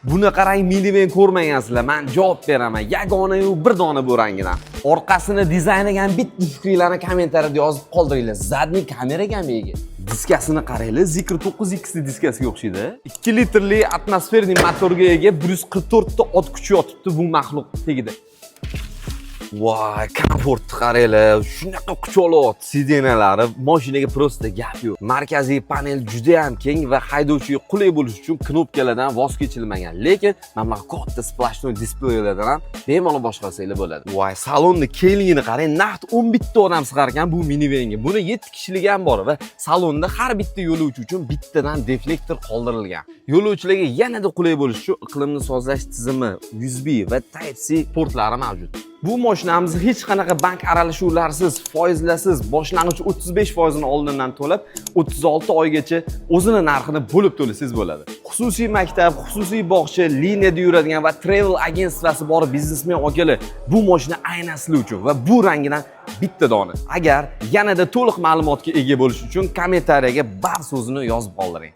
Buni qarang, minivan ko'rmaysizlar. Men javob beraman. Yagona-yu bir dona bu rangidan. Orqasini dizayniga ham bitta fikrlarni kommentariyada yozib qoldiringlar. Zadniy kameragami ega? Diskasini qaranglar, Zikr 9X diskasiga o'xshaydi. 2 litrli atmosferniy motorga ega 144 ta ot kuchi yotibdi bu maxluq tagida. Voy, komfortni qaranglar. Shunaqa kuch olyapti sidenalari, mashinaga prosta gap yo'q. Markaziy panel juda ham keng va haydovchiga qulay bo'lish uchun knopkalardan voz kechilmagan. Lekin mana bunaqa katta splashnoy displeylardan ham bemalol boshqarsanglar bo'ladi. Voy, salonni kengligini qarang, naqd 11 ta odam sig'ar ekan bu minivanga. Buni 7 kishilik ham bor va salonda har bitta yo'lovchi uchun bittadan deflektor qoldirilgan. Yo'lovchilarga yanada qulay bo'lish uchun iqlimni sozlash tizimi, USB va Type-C portlari mavjud. Bu mashinamizni hech qanaqa bank aralashuvlarsiz, foizlarsiz, boshlang'ich 35% ni oldindan to'lab, 36 oygacha o'zini narxini bo'lib to'lasangiz bo'ladi. Xususiy maktab, xususiy bog'cha, liniyada yuradigan va travel agentsiyasi bor biznesmen akalar bu mashina aynan sizlar uchun va bu rangidan bitta dona. Agar yanada to'liq ma'lumotga ega bo'lish uchun kommentariyaga bar so'zini yozib qoldiring.